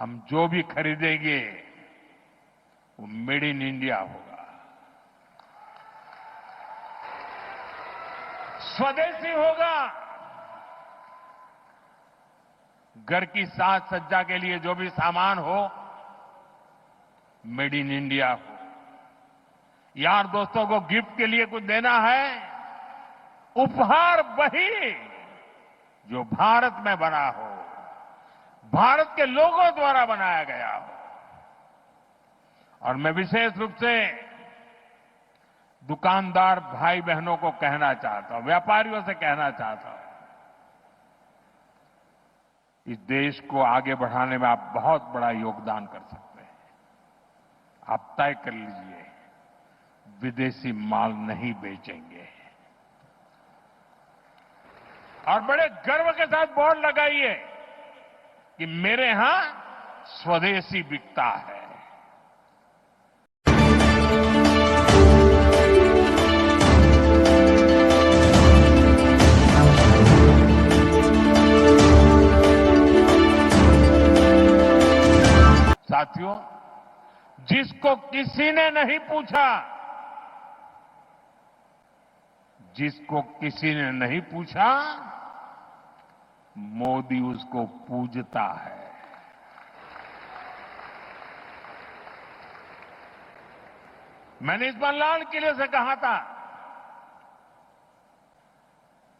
हम जो भी खरीदेंगे वो मेड इन इंडिया होगा, स्वदेशी होगा। घर की साज सज्जा के लिए जो भी सामान हो, मेड इन इंडिया हो। यार दोस्तों को गिफ्ट के लिए कुछ देना है, उपहार वही जो भारत में बना हो, भारत के लोगों द्वारा बनाया गया हो। और मैं विशेष रूप से दुकानदार भाई बहनों को कहना चाहता हूं, व्यापारियों से कहना चाहता हूं, इस देश को आगे बढ़ाने में आप बहुत बड़ा योगदान कर सकते हैं। आप तय कर लीजिए, विदेशी माल नहीं बेचेंगे। और बड़े गर्व के साथ बोर्ड लगाइए कि मेरे यहां स्वदेशी बिकता है। साथियों, जिसको किसी ने नहीं पूछा, जिसको किसी ने नहीं पूछा, मोदी उसको पूजता है। मैंने इस बार लाल किले से कहा था,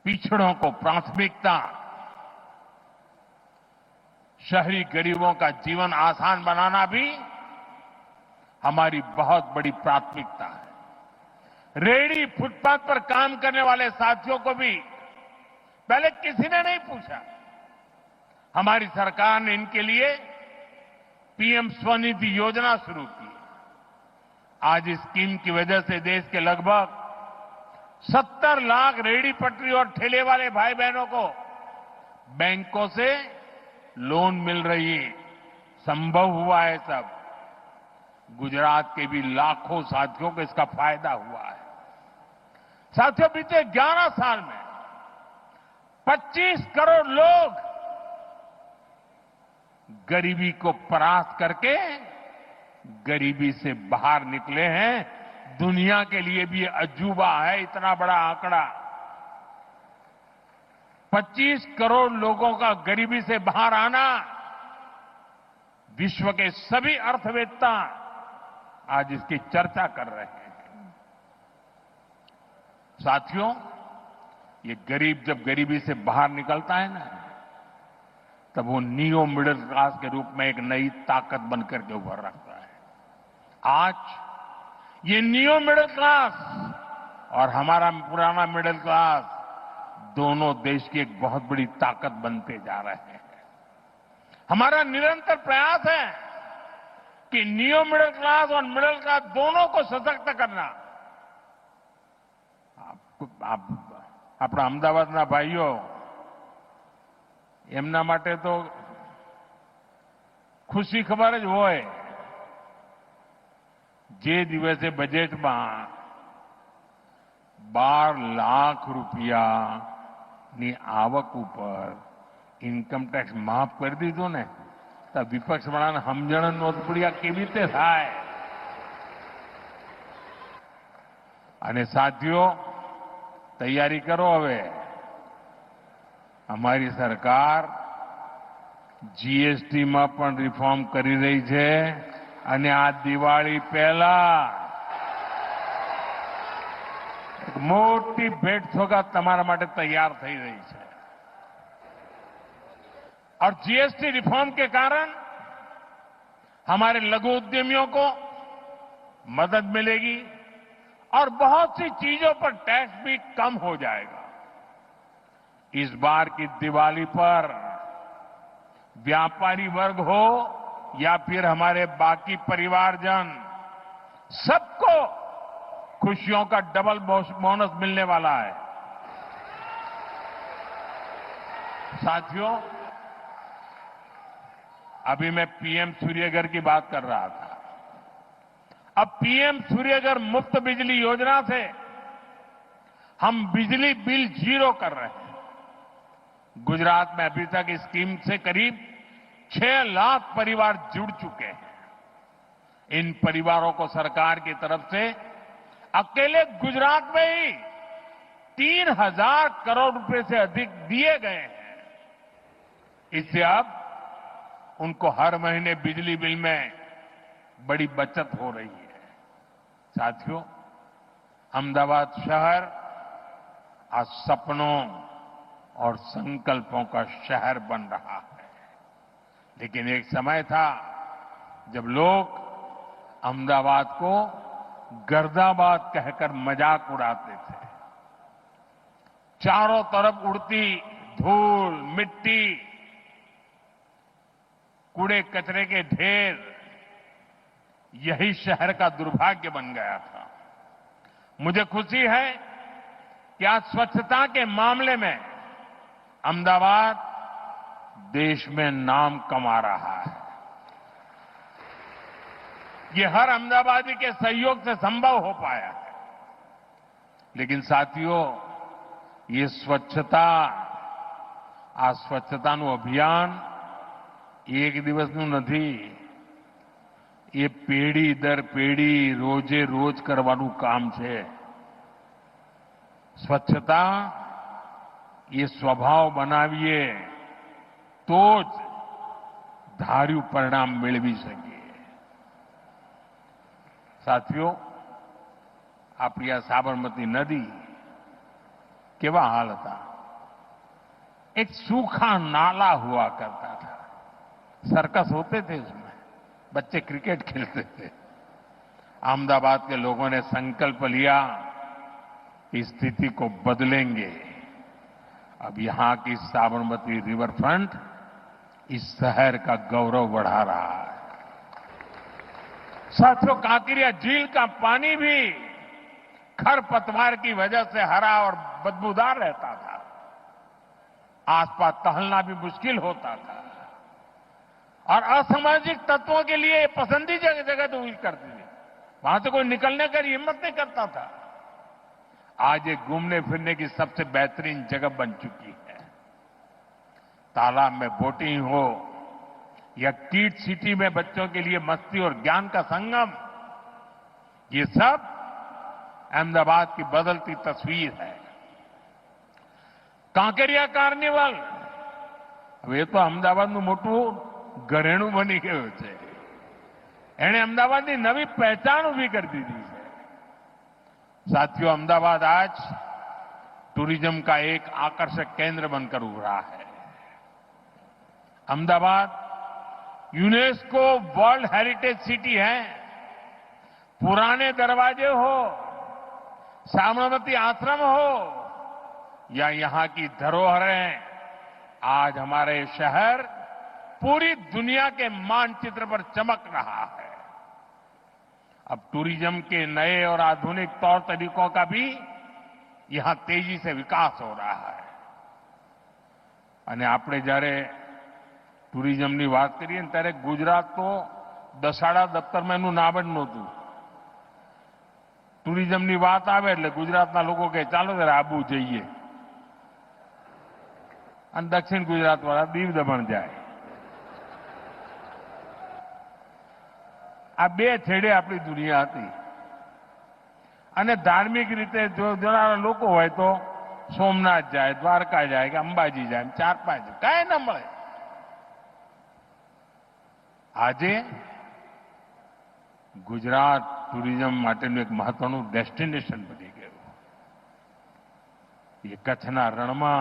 पिछड़ों को प्राथमिकता, शहरी गरीबों का जीवन आसान बनाना भी हमारी बहुत बड़ी प्राथमिकता है। रेहड़ी फुटपाथ पर काम करने वाले साथियों को भी पहले किसी ने नहीं पूछा। हमारी सरकार ने इनके लिए पीएम स्वनिधि योजना शुरू की। आज इस स्कीम की वजह से देश के लगभग 70 लाख रेहड़ी पटरी और ठेले वाले भाई बहनों को बैंकों से लोन मिल रही है। संभव हुआ है सब। गुजरात के भी लाखों साथियों को इसका फायदा हुआ है। साथियों, बीते 11 साल में 25 करोड़ लोग गरीबी को परास्त करके गरीबी से बाहर निकले हैं। दुनिया के लिए भी अजूबा है इतना बड़ा आंकड़ा। 25 करोड़ लोगों का गरीबी से बाहर आना, विश्व के सभी अर्थवेत्ता आज इसकी चर्चा कर रहे हैं। साथियों, ये गरीब जब गरीबी से बाहर निकलता है ना, तब वो नियो मिडिल क्लास के रूप में एक नई ताकत बनकर के उभर रखता है। आज ये नियो मिडिल क्लास और हमारा पुराना मिडिल क्लास दोनों देश की एक बहुत बड़ी ताकत बनते जा रहे हैं। हमारा निरंतर प्रयास है कि नियो मिडिल क्लास और मिडिल क्लास दोनों को सशक्त करना। આપણા અમદાવાદના ભાઈઓ, એમના માટે તો ખુશી ખબર જ હોય, જે દિવસે બજેટમાં 12 લાખ રૂપિયાની આવક ઉપર ઇન્કમ ટેક્સ માફ કરી દીધો ને, તો વિપક્ષવાળાને સમજણ નહોતી પડી આ કેવી રીતે થાય। અને સાથીઓ, તૈયારી કરો હવે। અમારી સરકાર જીએસટીમાં પણ રિફોર્મ કરી રહી છે અને આ દિવાળી પહેલા મોટી ભેટ સોગાદ તમારા માટે તૈયાર થઈ રહી છે। और जीएसटी रिफॉर्म के कारण हमारे लघु उद्यमियों को मदद मिलेगी और बहुत सी चीजों पर टैक्स भी कम हो जाएगा। इस बार की दिवाली पर व्यापारी वर्ग हो या फिर हमारे बाकी परिवारजन, सबको खुशियों का डबल बोनस मिलने वाला है। साथियों, अभी मैं पीएम सूर्यघर की बात कर रहा था। अब पीएम सूर्यघर मुफ्त बिजली योजना से हम बिजली बिल 0 कर रहे हैं। गुजरात में अभी तक इस स्कीम से करीब 6 लाख परिवार जुड़ चुके हैं। इन परिवारों को सरकार की तरफ से अकेले गुजरात में ही 3,000 करोड़ रुपए से अधिक दिए गए हैं। इससे अब उनको हर महीने बिजली बिल में बड़ी बचत हो रही है। साथियों, अहमदाबाद शहर आज सपनों और संकल्पों का शहर बन रहा है। लेकिन एक समय था जब लोग अहमदाबाद को गर्दाबाद कहकर मजाक उड़ाते थे। चारों तरफ उड़ती धूल, मिट्टी, कूड़े कचरे के ढेर, यही शहर का दुर्भाग्य बन गया था। मुझे खुशी है कि आज स्वच्छता के मामले में अहमदाबाद देश में नाम कमा रहा है। ये हर अहमदाबादी के सहयोग से संभव हो पाया है। लेकिन साथियों, ये स्वच्छता આ સ્વચ્છતાનું અભિયાન એક દિવસનું નથી, એ પેઢી દર પેઢી રોજે રોજ કરવાનું કામ છે। સ્વચ્છતા એ સ્વભાવ બનાવીએ તો જ ધાર્યું પરિણામ મેળવી શકીએ। સાથીઓ, આપણી આ સાબરમતી નદી કેવા हाल था। एक सूखा नाला हुआ करता था, सर्कस होते थे उसमें, बच्चे क्रिकेट खेलते थे। अहमदाबाद के लोगों ने संकल्प लिया कि स्थिति को बदलेंगे। अब यहां की साबरमती रिवर फ्रंट इस शहर का गौरव बढ़ा रहा है। साथियों, कांकरिया झील का पानी भी खरपतवार की वजह से हरा और बदबूदार रहता था। आसपास टहलना भी मुश्किल होता था और असामाजिक तत्वों के लिए पसंदीदा जगह हुई करती थी। वहां से कोई निकलने की हिम्मत नहीं करता था। आज ये घूमने फिरने की सबसे बेहतरीन जगह बन चुकी है। तालाब में बोटिंग हो या किड सिटी में बच्चों के लिए मस्ती और ज्ञान का संगम, ये सब अहमदाबाद की बदलती तस्वीर है। કાંકરિયા કાર્નિવલ હવે તો અમદાવાદનું મોટું ઘરેણું બની ગયું છે। એણે અમદાવાદની નવી પહેચાન ઊભી કરી દીધી છે। साथियों, अहमदाबाद आज टूरिज्म का एक आकर्षक केंद्र बनकर उभरा है। Ahmedabad UNESCO world heritage city है। पुराने दरवाजे हो, साबरमती आश्रम हो या यहां की धरोहरें, आज हमारे शहर पूरी दुनिया के मानचित्र पर चमक रहा है। अब टूरिज्म के नए और आधुनिक तौर तरीकों का भी यहां तेजी से विकास हो रहा है। અને આપણે જ્યારે ટુરિઝમની વાત કરીએ ને ત્યારે ગુજરાત તો દસાડા દફતરમાં એનું નામ જ નહોતું। ટુરિઝમની વાત આવે એટલે ગુજરાતના લોકો કહે ચાલો જરા આબુ જઈએ, અને દક્ષિણ ગુજરાત વાળા દીવ દમણ જાય। આ બે છેડે આપણી દુનિયા હતી। અને ધાર્મિક રીતે જો જોનારા લોકો હોય તો સોમનાથ જાય, દ્વારકા જાય કે અંબાજી જાય, 4-5 કાંઈ ન મળે। આજે ગુજરાત ટુરિઝમ માટેનું એક મહત્વનું ડેસ્ટિનેશન બની ગયું। એ કચ્છના રણમાં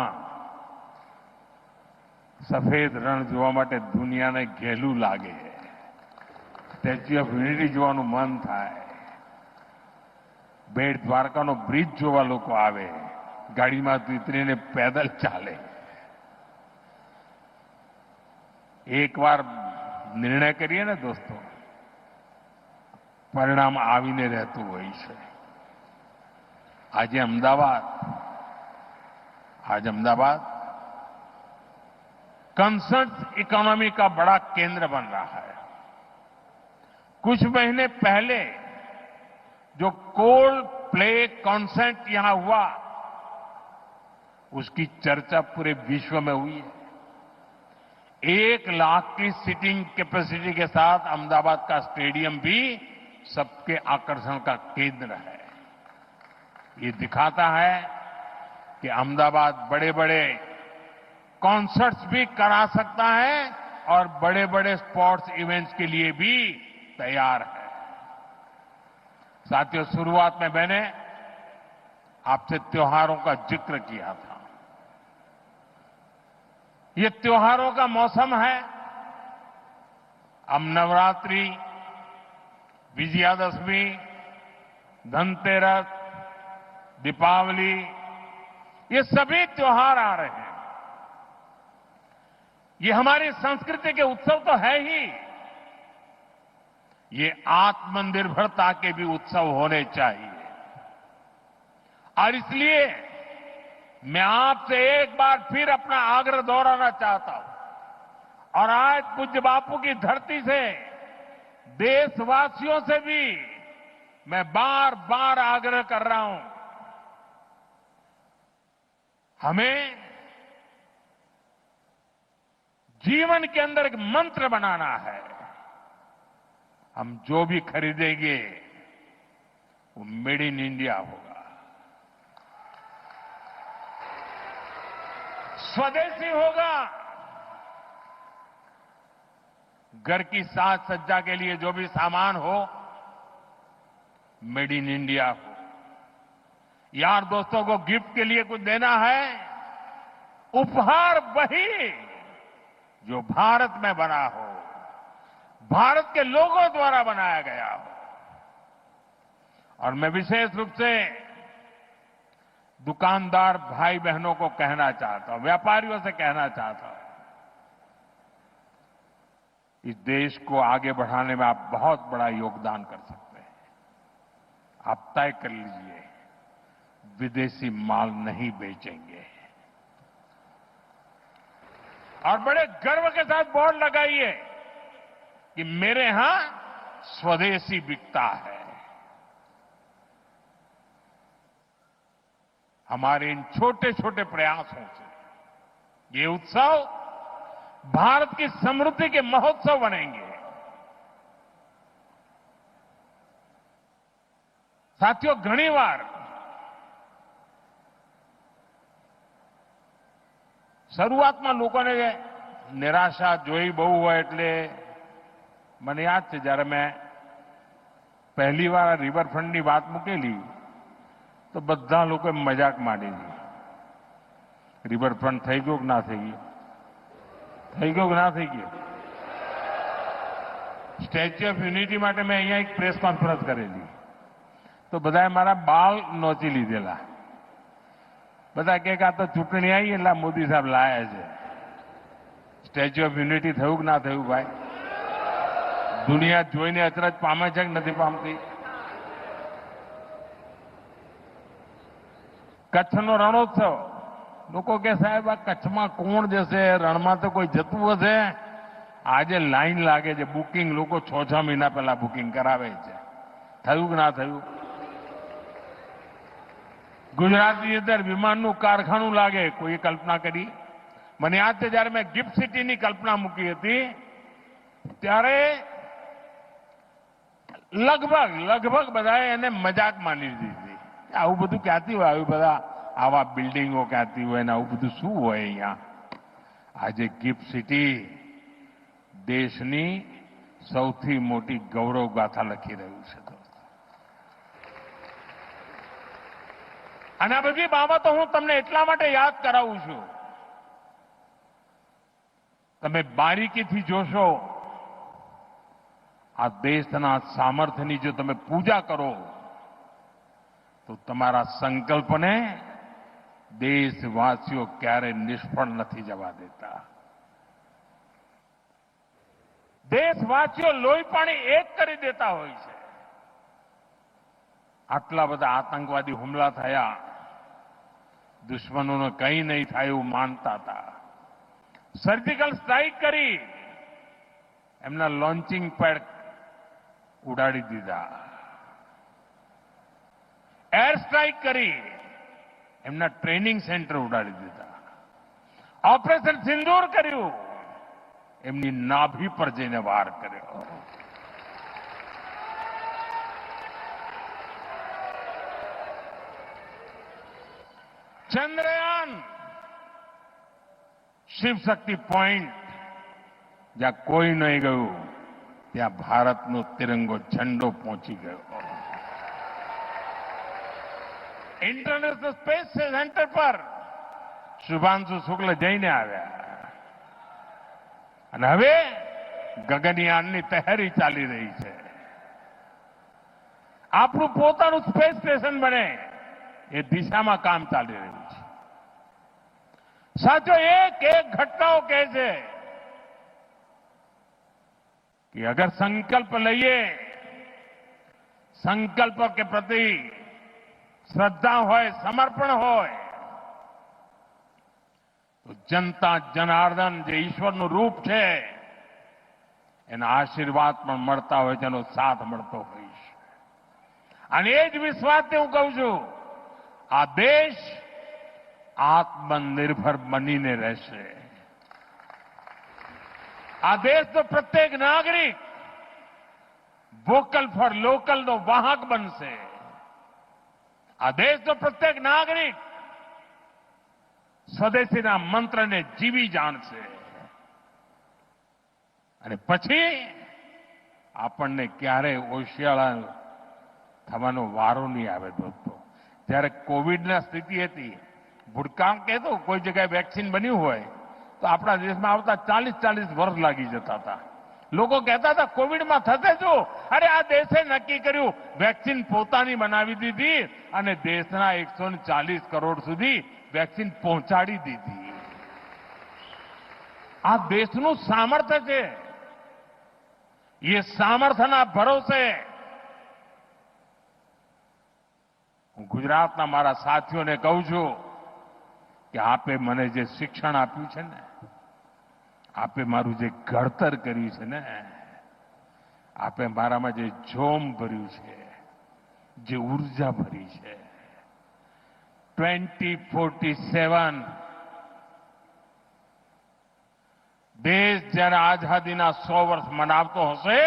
સફેદ રણ જોવા માટે દુનિયાને ઘેલું લાગે। સ્ટેચ્યુ ઓફ યુનિટી જોવાનું મન થાય। બેટ દ્વારકાનો બ્રિજ જોવા લોકો આવે, ગાડીમાં ઉતરીને પેદલ ચાલે। એકવાર નિર્ણય કરીએ ને દોસ્તો, પરિણામ આવીને રહેતું હોય છે। આજે अहमदाबाद कंसर्ट इकोनॉमी का बड़ा केंद्र बन रहा है। कुछ महीने पहले जो कोल्ड प्ले कॉन्सर्ट यहां हुआ, उसकी चर्चा पूरे विश्व में हुई है। 1 लाख की सीटिंग कैपेसिटी के साथ अहमदाबाद का स्टेडियम भी सबके आकर्षण का केंद्र है। ये दिखाता है कि अहमदाबाद बड़े बड़े कॉन्सर्ट्स भी करा सकता है और बड़े बड़े स्पोर्ट्स इवेंट्स के लिए भी तैयार है। साथियों, शुरुआत में मैंने आपसे त्योहारों का जिक्र किया था। ये त्योहारों का मौसम है। अब नवरात्रि, विजयादशमी, धनतेरस, दीपावली, ये सभी त्योहार आ रहे हैं। ये हमारी संस्कृति के उत्सव तो है ही, ये आत्मनिर्भरता के भी उत्सव होने चाहिए। और इसलिए मैं आपसे एक बार फिर अपना आग्रह दोहराना चाहता हूं और आज पूज्य बापू की धरती से देशवासियों से भी मैं बार बार आग्रह कर रहा हूं, हमें जीवन के अंदर एक मंत्र बनाना है। हम जो भी खरीदेंगे वो मेड इन इंडिया होगा, स्वदेशी होगा। घर की साज सज्जा के लिए जो भी सामान हो, मेड इन इंडिया हो। यार दोस्तों को गिफ्ट के लिए कुछ देना है, उपहार वही जो भारत में बना हो, भारत के लोगों द्वारा बनाया गया हो। और मैं विशेष रूप से दुकानदार भाई बहनों को कहना चाहता हूं, व्यापारियों से कहना चाहता हूं, इस देश को आगे बढ़ाने में आप बहुत बड़ा योगदान कर सकते हैं। आप तय कर लीजिए, विदेशी माल नहीं बेचेंगे। और बड़े गर्व के साथ बोर्ड लगाइए कि मेरे यहां स्वदेशी बिकता है। हमारे इन छोटे छोटे प्रयासों से ये उत्सव भारत की समृद्धि के महोत्सव बनेंगे। साथियों, घनी बार શરૂઆતમાં લોકોને નિરાશા જોઈ બહુ હોય એટલે મને યાદ છે જ્યારે મેં પહેલી વાર રિવરફ્રન્ટની વાત મૂકેલી તો બધા લોકોએ મજાક માંડેલી। રિવરફ્રન્ટ થઈ ગયો કે ના થઈ ગયો? થઈ ગયો કે ના થઈ ગયો? સ્ટેચ્યુ ઓફ યુનિટી માટે મેં અહીંયા એક પ્રેસ કોન્ફરન્સ કરેલી તો બધાએ મારા બાલ નોચી લીધેલા। બધા કે આ તો ચૂંટણી આવી એટલે મોદી સાહેબ લાયા છે। સ્ટેચ્યુ ઓફ યુનિટી થયું કે ના થયું ભાઈ? દુનિયા જોઈને અચરજ પામે છે કે નથી પામતી? કચ્છનો રણોત્સવ, લોકો કે સાહેબ આ કચ્છમાં કોણ જશે? રણમાં તો કોઈ જતું હશે? આજે લાઈન લાગે છે, બુકિંગ લોકો 6-6 મહિના પહેલા બુકિંગ કરાવે છે। થયું કે ના થયું? ગુજરાતની અંદર વિમાનનું કારખાનું લાગે, કોઈએ કલ્પના કરી? મને યાદ છે જ્યારે મેં ગિફ્ટ સિટીની કલ્પના મૂકી હતી ત્યારે લગભગ બધાએ એને મજાક માની લીધી હતી। આવું બધું ક્યાંથી હોય? આવી બધા આવા બિલ્ડિંગો ક્યાંથી હોય ને આવું બધું શું હોય અહીંયા? આજે ગિફ્ટ સિટી દેશની સૌથી મોટી ગૌરવ ગાથા લખી રહ્યું છે। અને આ બધી બાબતો હું તમને એટલા માટે યાદ કરાવું છું, તમે બારીકીથી જોશો આ દેશના સામર્થ્યની જો તમે પૂજા કરો તો તમારા સંકલ્પને દેશવાસીઓ ક્યારે નિષ્ફળ નથી જવા દેતા। દેશવાસીઓ લોહી પાણી એક કરી દેતા હોય છે। આટલા બધા આતંકવાદી હુમલા થયા, દુશ્મનોને કંઈ નહીં થાય એવું માનતા હતા। સર્જિકલ સ્ટ્રાઇક કરી એમના લોન્ચિંગ પેડ ઉડાડી દીધા, એર સ્ટ્રાઇક કરી એમના ટ્રેનિંગ સેન્ટર ઉડાડી દીધા, ઓપરેશન સિંદૂર કર્યું એમની નાભી પર જઈને વાર કર્યો. ચંદ્રયાન શિવશક્તિ પોઈન્ટ જ્યાં કોઈ નહીં ગયું ત્યાં ભારતનો તિરંગો ઝંડો પહોંચી ગયો. ઇન્ટરનેશનલ સ્પેસ સેન્ટર પર શુભાંશુ શુક્લ જઈને આવ્યા અને હવે ગગનયાનની તૈયારી ચાલી રહી છે. આપણું પોતાનું સ્પેસ સ્ટેશન બને એ દિશામાં કામ ચાલી રહ્યું છે. साथियों एक एक घटनाओं કહે છે कि अगर संकल्प लिए, संकल्प के प्रति श्रद्धा હોય, समर्पण હોય તો જનતા જનાર્દન જે ઈશ્વરનું રૂપ છે એના આશીર્વાદ પણ મળતા હોય, જેનો સાથ મળતો હોય છે. અને એ જ વિશ્વાસથી હું કહું છું આ દેશ આત્મનિર્ભર બનીને રહેશે. આ દેશનો પ્રત્યેક નાગરિક વોકલ ફોર લોકલનો વાહક બનશે. આ દેશનો પ્રત્યેક નાગરિક સ્વદેશીના મંત્રને જીવી જાણશે અને પછી આપણને ક્યારેય ઓશિયાળા થવાનો વારો નહીં આવે. દોસ્તો, જ્યારે કોવિડની સ્થિતિ હતી, ભૂતકાળ કહેતો કોઈ જગ્યાએ વેક્સિન બન્યું હોય તો આપણા દેશમાં આવતા 40-40 વર્ષ લાગી જતા હતા. લોકો કહેતા હતા કોવિડમાં થશે શું? અરે આ દેશે નક્કી કર્યું, વેક્સિન પોતાની બનાવી દીધી અને દેશના 140 કરોડ સુધી વેક્સિન પહોંચાડી દીધી. આ દેશનું સામર્થ્ય છે. એ સામર્થ્યના ભરોસે હું ગુજરાતના મારા સાથીઓને કહું છું કે આપે મને જે શિક્ષણ આપ્યું છે ને, આપે મારું જે ઘડતર કર્યું છે ને, આપે મારામાં જે જોમ ભર્યું છે, જે ઉર્જા ભરી છે, 2047 દેશ જ્યારે આઝાદીના 100 વર્ષ મનાવતો હશે,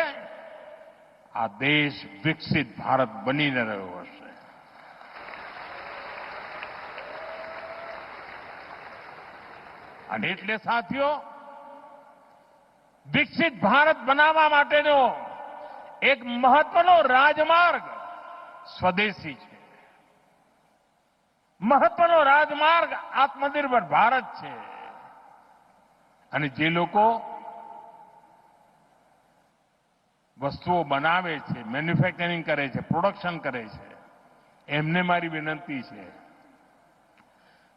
આ દેશ વિકસિત ભારત બનીને રહ્યો હશે. અને એટલે સાથીઓ, વિકસિત ભારત બનાવવા માટેનો એક મહત્વનો રાજમાર્ગ સ્વદેશી છે. મહત્વનો રાજમાર્ગ આત્મનિર્ભર ભારત છે. અને જે લોકો વસ્તુઓ બનાવે છે, મેન્યુફેક્ચરિંગ કરે છે, પ્રોડક્શન કરે છે, એમને મારી વિનંતી છે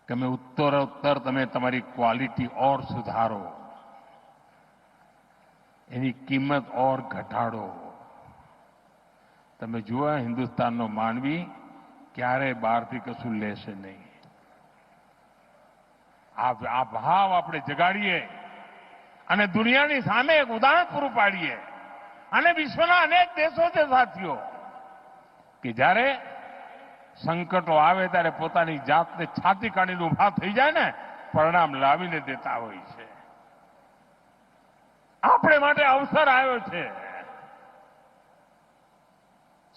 કે તમે ઉત્તરોત્તર તમે તમારી ક્વોલિટી ઓર સુધારો, એની કિંમત ઓર ઘટાડો. તમે જુઓ, હિન્દુસ્તાનનો માનવી ક્યારેય બહારથી કશું લેશે નહીં. આ ભાવ આપણે જગાડીએ અને દુનિયાની સામે એક ઉદાહરણ પૂરું પાડીએ. અને વિશ્વના અનેક દેશો છે સાથીઓ કે જ્યારે સંકટો આવે ત્યારે પોતાની જાતને છાતી કાઢીને ઉભા થઈ જાય ને, પરિણામ લાવીને દેતા હોય છે. આપણે માટે અવસર આવ્યો છે.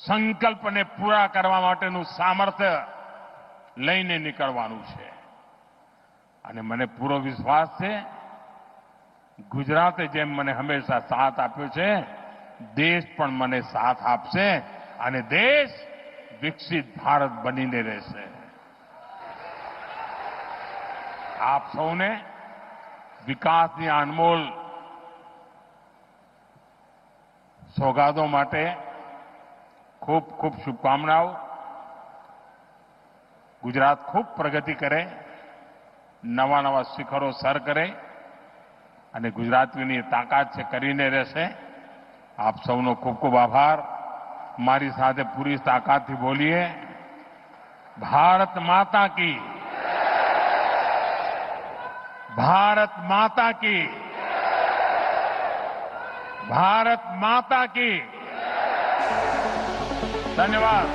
સંકલ્પને પૂરા કરવા માટેનું સામર્થ્ય લઈને નીકળવાનું છે. અને મને પૂરો વિશ્વાસ છે, ગુજરાતે જેમ મને હંમેશા સાથ આપ્યો છે, દેશ પણ મને સાથ આપશે અને દેશ વિકસિત ભારત બનીને રહેશે. આપ સૌને વિકાસની અનમોલ સોગાદો માટે ખૂબ ખૂબ શુભકામનાઓ. ગુજરાત ખૂબ પ્રગતિ કરે, નવા નવા શિખરો સર કરે અને ગુજરાતીઓની તાકાત છે કરીને રહેશે. આપ સૌનો ખૂબ ખૂબ આભાર. મારી સાથે પૂરી તાકાતથી બોલીએ, ભારત માતા કી, ભારત માતા કી, ભારત માતા કી. ધન્યવાદ.